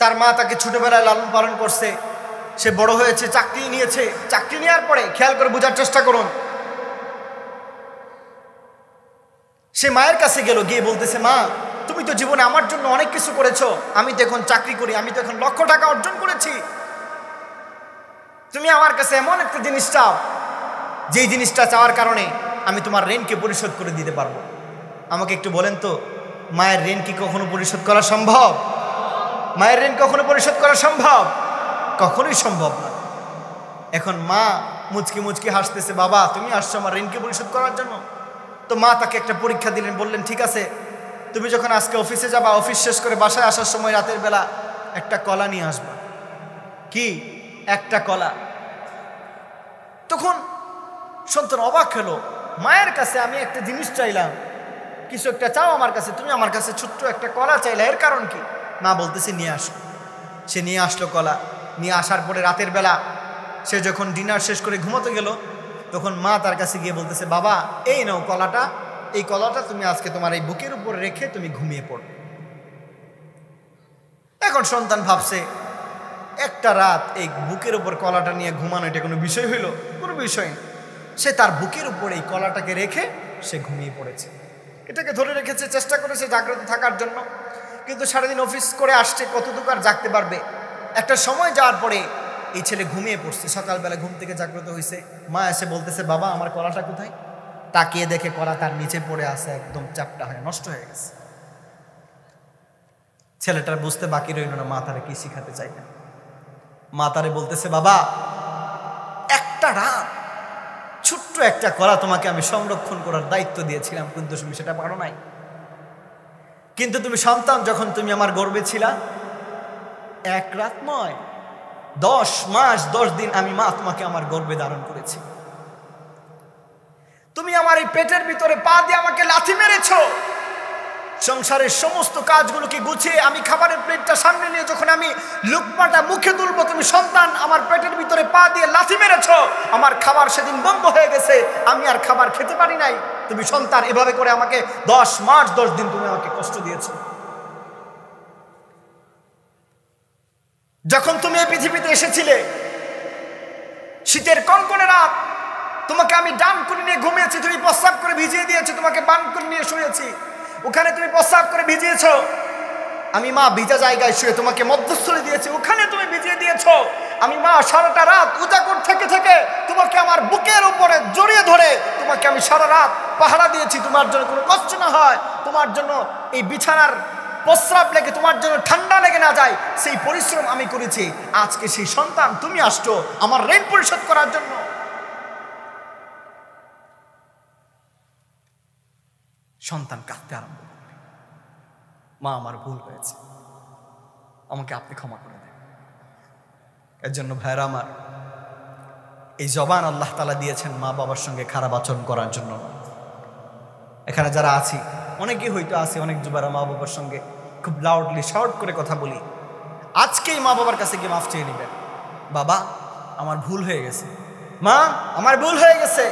তার মা তাকে ছোটবেলায় লালন পালন করছে, সে বড় হয়েছে, চাকরি নিয়েছে। চাকরি নেওয়ার পরে খেয়াল করে বোঝার চেষ্টা করুন, সে মায়ের কাছে গেল, গিয়ে বলতেছে, মা তুমি তো জীবনে আমার জন্য অনেক কিছু করেছো, আমি তো এখন চাকরি করি, আমি তো এখন লক্ষ টাকা অর্জন করেছি, তুমি আমার কাছে এমন একটা জিনিস চাও যেই জিনিসটা চাওয়ার কারণে আমি তোমার ঋণকে পরিশোধ করে দিতে পারবো। আমাকে একটু বলেন তো, মায়ের ঋণ কি কখনো পরিশোধ করা সম্ভব? মায়ের ঋণ কখনো পরিশোধ করা সম্ভব? কখনোই সম্ভব না। এখন মা মুচকি মুচকি হাসতেছে, বাবা তুমি আসছো আমার ঋণকে পরিশোধ করার জন্য। তো মা তাকে একটা পরীক্ষা দিলেন, বললেন, ঠিক আছে, তুমি যখন আজকে অফিসে যাবা, অফিস শেষ করে বাসায় আসার সময় রাতের বেলা একটা কলা নিয়ে আসবা। কি? একটা কলা। তখন সন্তান অবাক হলো, মায়ের কাছে আমি একটা জিনিস চাইলাম, কিছু একটা চাও আমার কাছে, তুমি আমার কাছে ছোট্ট একটা কলা চাইলা, এর কারণ কি? মা বলতেছে, নিয়ে আসো। সে নিয়ে আসলো কলা। নিয়ে আসার পরে রাতের বেলা সে যখন ডিনার শেষ করে ঘুমোতে গেল, তখন মা তার কাছে গিয়ে বলতেছে, বাবা এই নাও কলাটা, এই কলাটা তুমি আজকে তোমার এই বুকের উপর রেখে তুমি ঘুমিয়ে পড়ো। এখন সন্তান ভাবছে, একটা রাত এই বুকের উপর কলাটা নিয়ে ঘুমানো এটা কোনো বিষয় হইল? কোনো বিষয় না। সে তার বুকের উপর এই কলাটাকে রেখে সে ঘুমিয়ে পড়েছে, এটাকে ধরে রেখেছে, চেষ্টা করেছে জাগ্রত থাকার জন্য। কিন্তু সারাদিন অফিস করে আসছে, কতটুকু আর জাগতে পারবে? একটা সময় যাওয়ার পরে এই ছেলে ঘুমিয়ে পড়ছে। সকালবেলা ঘুম থেকে জাগ্রত হয়েছে, মা এসে বলতেছে, বাবা আমার কলাটা কোথায়? তাকিয়ে দেখে কলা তার নিচে পড়ে আছে, একদম চাপটা হয়ে নষ্ট হয়ে গেছে। ছেলেটার বুঝতে বাকি রইল না মা তারে কি শিখাতে চাইলেন। মা তারে বলতেছে, বাবা একটা রাত ছোট্ট একটা কলা তোমাকে আমি সংরক্ষণ করার দায়িত্ব দিয়েছিলাম, কিন্তু তুমি সেটা পারো নাই। কিন্তু তুমি সন্তান, যখন তুমি আমার গর্ভে ছিলা, এক রাত নয় 10 মাস 10 দিন আমি মা তোমাকে আমার গর্ভে ধারণ করেছি। তুমি আমার এই পেটের ভিতরে পা দিয়ে আমাকে লাথি মেরেছো। সংসারের সমস্ত কাজগুলোকে গুছিয়ে আমি খাবারের প্লেটটা সামনে নিয়ে যখন আমি লুকমাটা মুখে তুলবো, তুমি সন্তান আমার পেটের ভিতরে পা দিয়ে লাথি মেরেছো। আমার খাবার সেদিন বন্ধ হয়ে গেছে, আমি আর খাবার খেতে পারি নাই। তুমি সন্তান এভাবে করে আমাকে 10 মাস 10 দিন তুমি আমাকে কষ্ট দিয়েছো। যখন তুমি এই পৃথিবীতে এসেছিলে, শীতের কনকনে রাত, তোমাকে আমি ডান করে নিয়ে ঘুমিয়েছি, তুমি প্রস্রাব করে ভিজিয়ে দিয়েছো, তোমাকে বান করে নিয়ে শুয়েছি, ওখানে তুমি প্রস্রাব করে ভিজিয়েছো। আমি মা ভিজা জায়গায় শুয়ে তোমাকে মধ্যস্থলে দিয়েছি, ওখানে তুমি ভিজিয়ে দিয়েছো। আমি মা সারাটা রাত উজাগর থেকে থেকে তোমাকে আমার বুকের উপরে জড়িয়ে ধরে তোমাকে আমি সারা রাত পাহারা দিয়েছি, তোমার জন্য কোনো কষ্ট না হয়, তোমার জন্য এই বিছানার প্রস্রাব লেগে তোমার জন্য ঠান্ডা লেগে না যায়, সেই পরিশ্রম আমি করেছি। আজকে সেই সন্তান তুমি আসছো আমার ঋণ পরিশোধ করার জন্য। সন্তান কাঁদতে আরম্ভ করবে, মা আমার ভুল হয়েছে, আমাকে আপনি ক্ষমা করে দেন। এর জন্য ভাইরা আমার, এই জবান আল্লাহ তাআলা দিয়েছেন মা বাবার সঙ্গে খারাপ আচরণ করার জন্য। এখানে যারা আছি অনেকেই হয়তো আছে, অনেক যুবরা মা বাবার সঙ্গে খুব লাউডলি শাউট করে কথা বলি। আজকেই মা বাবার কাছে গিয়ে মাফ চেয়ে নেবেন, বাবা আমার ভুল হয়ে গেছে, মা আমার ভুল হয়ে গেছে,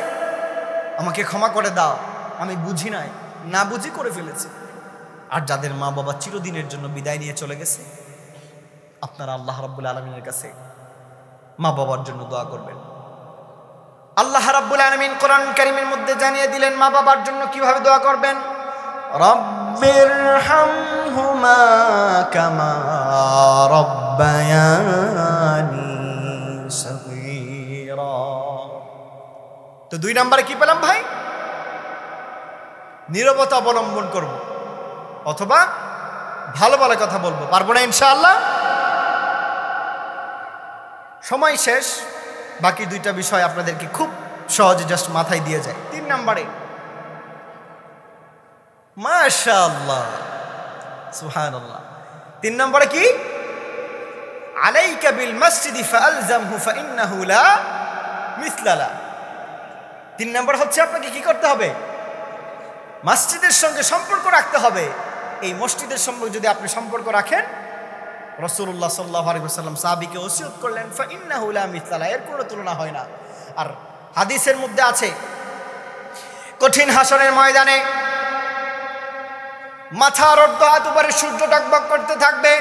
আমাকে ক্ষমা করে দাও, আমি বুঝি নাই, না বুঝি করে ফেলেছি। আর যাদের মা বাবা চিরদিনের জন্য বিদায় নিয়ে চলে গেছে, আপনারা আল্লাহ রাব্বুল আলামিনের কাছে মা বাবার জন্য দোয়া করবেন। আল্লাহ রাব্বুল আলামিন কোরআন কারীমের মধ্যে জানিয়ে দিলেন মা বাবার জন্য কিভাবে দোয়া করবেন। রব্বিরহামহুমা কামা রব্বায়ানি সগীরা। তো 2 নম্বরে কি পেলাম ভাই? নীরবতা অবলম্বন করব, অথবা ভালো ভালো কথা বলবো। পারবো না ইনশাআল্লাহ? সময় শেষ, বাকি 2টা বিষয় আপনাদেরকে খুব সহজে জাস্ট মাথায় দিয়ে যায়। 3 নম্বরে, মাশাআল্লাহ সুবহানাল্লাহ, 3 নম্বরে কি? আলাইকা বিল মসজিদি ফালজামহু ফাইন্নাহু লা মিসলা লা। 3 নম্বর হচ্ছে আপনাকে কি করতে হবে? মসজিদের সঙ্গে সম্পর্ক রাখতে হবে। এই মসজিদের সঙ্গে যদি আপনি সম্পর্ক রাখেন, রাসূলুল্লাহ সাল্লাল্লাহু আলাইহি ওয়াসাল্লাম সাহাবীকে ওসিয়ত করলেন, ফাইন্নাহু লা মিসলা লা, এর কোনো তুলনা হয় না। আর হাদিসের মধ্যে আছে, কঠিন হাসরের ময়দানে মাথার অর্ধ হাত উপরে সূর্য টকবক করতে থাকবে,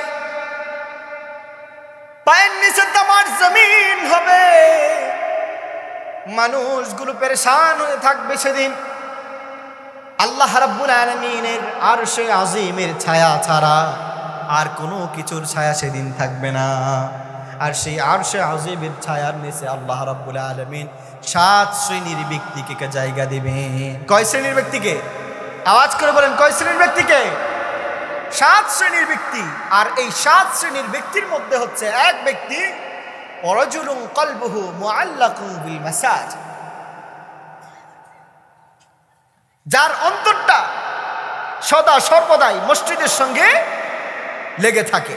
জমিন হবে, মানুষগুলো পেরেশান হয়ে থাকবে সেদিন। আল্লাহ রাব্বুল আলামিনের আরশে আজিমের ছায়া ছাড়া আর কোনো কিছুর ছায়া সেদিন থাকবে না। আর সেই আরশে আজিমের ছায়ার নিচে আল্লাহ রাব্বুল আলামিন 7 শ্রেণীর ব্যক্তিকে জায়গা দিবেন। কয় শ্রেণীর ব্যক্তিকে? আওয়াজ করে বলেন, কয় শ্রেণীর ব্যক্তিকে? 7 শ্রেণীর ব্যক্তি। আর এই 7 শ্রেণীর ব্যক্তির মধ্যে হচ্ছে এক ব্যক্তি ওয়ারাজুলুন কলবুহু মুআল্লাকুন বিল মাসাজিদ, যার অন্তরটা সদা সর্বদাই মসজিদের সঙ্গে লেগে থাকে।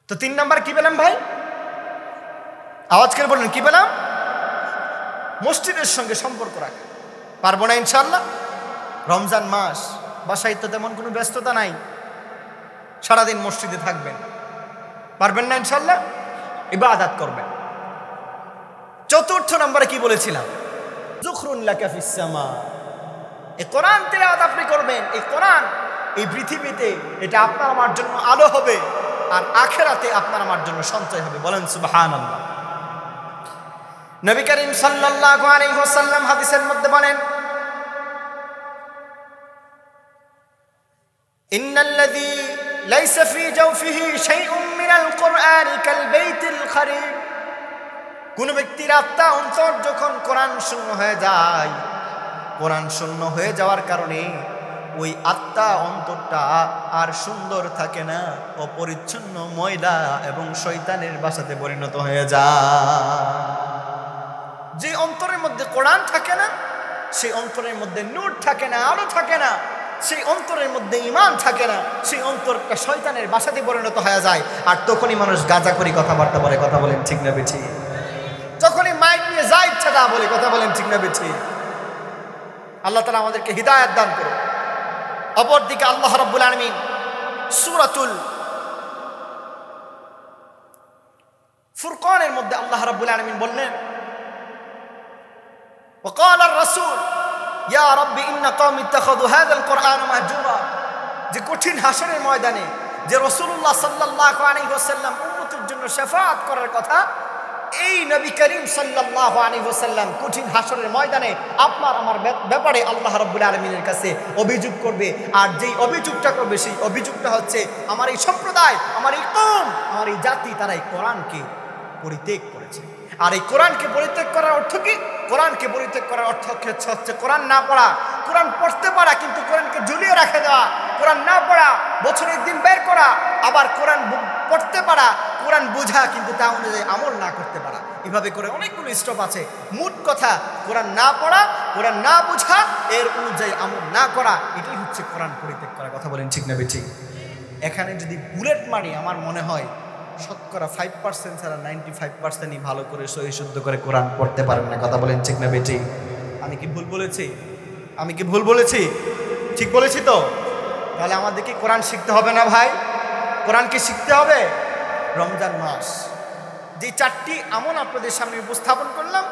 তো 3 নাম্বার কি পেলাম ভাই? আওয়াজ করে বলুন, কি পেলাম? মসজিদের সঙ্গে সম্পর্ক রাখা। পারবো না ইনশাআল্লাহ? রমজান মাস, বাসায় তো তেমন কোনো ব্যস্ততা নাই, সারাদিন মসজিদে থাকবেন, পারবেন না ইনশাআল্লাহ? ইবাদত করবেন। 4 নম্বরে কি বলেছিলাম? যুখরুন লাকা ফিস সামা, এই কোরআন তিলাওয়াত আপনি করবেন। এই কোরআন এই পৃথিবীতে এটা আপনার আমার জন্য আলো হবে, আর আখিরাতে আপনার আমার জন্য সঞ্চয় হবে। বলেন সুবহানাল্লাহ। নবী করিম সাল্লাল্লাহু আলাইহি ওয়াসাল্লাম হাদিসের মধ্যে বলেন, ইন্নাল্লাযী লাইসা ফী জাওফিহি শাইউম মিনাল কুরআনি কাল বাইতিল খারিব, কোন ব্যক্তির আত্মা অন্তর যখন কোরআন শূন্য হয়ে যায়, কোরআন শূন্য হয়ে যাওয়ার কারণে ওই আত্মা অন্তরটা আর সুন্দর থাকে না, অপরিচ্ছন্ন, ময়লা এবং শয়তানের বাসাতে পরিণত হয়ে যায়। যে অন্তরের মধ্যে কোরআন থাকে না, সেই অন্তরের মধ্যে নূর থাকে না, আলো থাকে না, সেই অন্তরের মধ্যে ঈমান থাকে না, সেই অন্তরটা শয়তানের বাসাতে পরিণত হয়ে যায়। আর তখনই মানুষ গাঁজাখড়ি কথাবার্তা বলে। কথা বলেন ঠিক না বেঠি? যখনই মাইক নিয়ে যা ইচ্ছা তা বলে। কথা বলেন ঠিক না বেঠি? আল্লাহ তাআলা আমাদেরকে হিদায়াত দান করুন। অপরদিকে আল্লাহ রাব্বুল আলামিন সূরাতুল ফুরকানের মধ্যে আল্লাহ রাব্বুল আলামিন বললেন, وقال الرسول يا رب ان قوم اتخذوا هذا القرآن مهجورا, যে কঠিন হাসরের ময়দানে যে রাসূলুল্লাহ সাল্লাল্লাহু আলাইহি ওয়াসাল্লাম উম্মতের জন্য শাফাআত করার কথা, এই নবী করিম সাল্লাল্লাহু আলাইহি ওয়াসাল্লাম কঠিন হাসরের ময়দানে আপনার আমার ব্যাপারে আল্লাহ রাব্বুল আলামিনের কাছে অভিযোগ করবে। আর যেই অভিযোগটা করবে সেই অভিযোগটা হচ্ছে, আমার এই সম্প্রদায়, আমার এই কওম, আমার এই জাতি, তারা এই কোরআনকে পরিত্যাগ করেছে। আর এই কোরআনকে পরিত্যাগ করার অর্থ কি? কোরআনকে পরিত্যাগ করার অর্থ হচ্ছে কোরআন না পড়া, কোরআন পড়তে পারা কিন্তু কোরআনকে ঝুলিয়ে রেখে দেওয়া, কোরআন না পড়া, বছরে একদিন বের করা, আবার কোরআন পড়তে পারা, কোরআন বোঝা কিন্তু তা অনুযায়ী আমল না করতে পারা। এভাবে করে অনেকগুলো স্টপ আছে। মোট কথা, কোরআন না পড়া, কোরআন না বোঝা, এর অনুযায়ী আমল না করা, এটাই হচ্ছে কোরআন পরিত্যাগ করা। কথা বলেন ঠিক না বেঠিক? এখানে যদি বুলেট মারি, আমার মনে হয় শতকরা 5% ছাড়া 95%ই ভালো করে সহি শুদ্ধ করে কোরআন পড়তে পারেন না। কথা বলেন ঠিক না বেঠিক? আমি কি ভুল বলেছি? আমি কি ভুল বলেছি? ঠিক বলেছি তো? তাহলে আমাদেরকে কোরআন শিখতে হবে না ভাই? কোরআন কি শিখতে হবে? রমজান মাস যে 4টি আমল আপনাদের সামনে উপস্থাপন করলাম,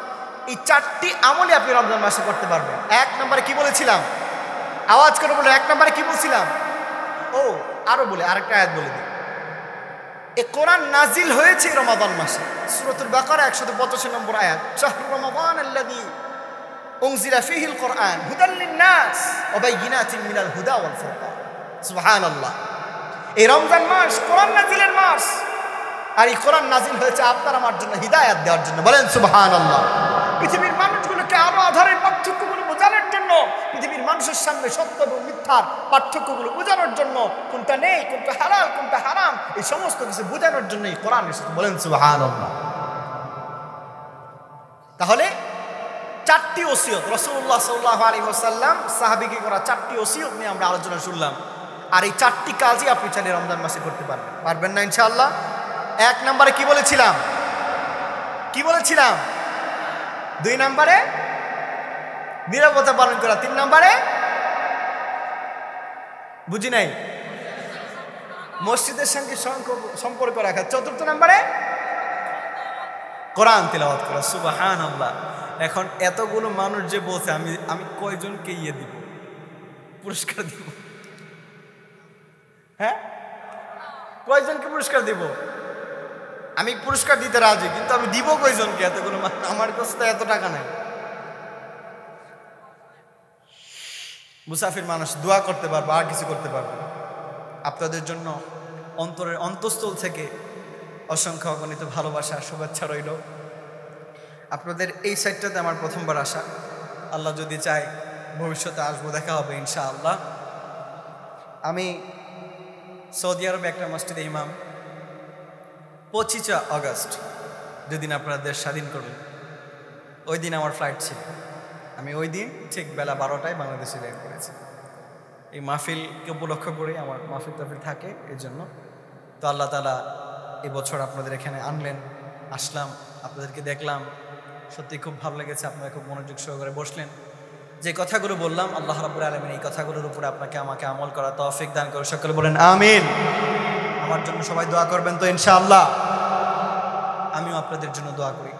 এই 4টি আমলই আপনি রমজান মাসে করতে পারবেন। 1 নম্বরে কি বলেছিলাম? আওয়াজ করে বলে 1 নম্বরে কি বলছিলাম? ও আরো বলে আরেকটা আয়াত বলে দিই। এই কোরআন নাজিল হয়েছে রমাদান মাসে। সূরাতুল বাকারা 185 নম্বর আয়াত, শাহরু রমাদান আল্লাযী উনজিলা ফীহিল কুরআন হুদাল লিন-নাস ওয়া বাইয়িনাতিন মিনাল হুদা ওয়াল ফুরকান। সুবহানাল্লাহ। এই রমজান মাস কোরআন নাজিলের মাস, আর এই কোরআন নাজিল হয়েছে আপনার আমার জন্য হিদায়াত দেওয়ার জন্য। বলেন সুবহানাল্লাহ। পৃথিবীর মানুষগুলোকে আরো আধারের পার্থক্যগুলো বোঝানোর জন্য, পৃথিবীর মানুষের সামনে সত্য এবং মিথ্যার পার্থক্যগুলো বোঝানোর জন্য, কোনটা নেই, কোনটা হালাল, কোনটা হারাম, এই সমস্ত কিছু বোঝানোর জন্য এই কোরআন এসেছে। বলেন সুবহানাল্লাহ। তাহলে 4টি ওসিয়ত রাসূলুল্লাহ সাল্লাল্লাহু আলাইহি ওয়াসাল্লাম সাহাবীকে করা 4টি ওসিয়ত নিয়ে আমরা আলোচনা শুনলাম। আর এই 4টি কাজই আপনি চাইলে রমজান মাসে করতে পারবেন। পারবেন না ইনশাআল্লাহ? 1 নম্বরে কি বলেছিলাম? কি বলেছিলাম? 2 নম্বরে নিরাপত্তা পালন করা। 3 নম্বরে বুঝি নাই, মসজিদের সঙ্গে সম্পর্ক রাখা। 4র্থ নম্বরে কোরআন তিলাওয়াত করা। সুবহানাল্লাহ। এখন এতগুলো মানুষ যে বলছে, আমি কয়জনকে দিব, পুরস্কার দিব? হ্যাঁ, কয়জনকে পুরস্কার দিব? আমি পুরস্কার দিতে রাজি, কিন্তু আমি দিব কয়জনকে? এতগুলো আমার কাছে তো এত টাকা নাই। মুসাফির মানুষ দোয়া করতে পারবো, আর কিছু করতে পারবো না। আপনাদের জন্য অন্তরের অন্তঃস্থল থেকে অসংখ্য অগণিত ভালোবাসা, শুভেচ্ছা রইল। আপনাদের এই সাইডটাতে আমার প্রথমবার আসা, আল্লাহ যদি চায় ভবিষ্যতে আসবো, দেখা হবে ইনশাআল্লাহ। আমি সৌদি আরবে একটা মসজিদে ইমাম। 25 আগস্ট যেদিন আপনারা দেশ স্বাধীন করলেন, ওই দিন আমার ফ্লাইট ছিল। আমি ওই দিন ঠিক বেলা 12টায় বাংলাদেশে ল্যান্ড করেছি। এই মাহফিলকে উপলক্ষ করে আমার মাহফিল টাফিল থাকে, এই জন্য। তো আল্লাহ তাআলা এবছর আপনাদের এখানে আনলেন, আসলাম, আপনাদেরকে দেখলাম, সত্যি খুব ভালো লেগেছে। আপনারা খুব মনোযোগ সহকারে বসলেন। যে কথাগুলো বললাম, আল্লাহ রাব্বুল আলামিন এই কথাগুলোর উপরে আপনাকে আমাকে আমল করা তৌফিক দান করে। সকলে বলেন আমিন। আমার জন্য সবাই দোয়া করবেন তো ইনশাআল্লাহ। আমিও আপনাদের জন্য দোয়া করি।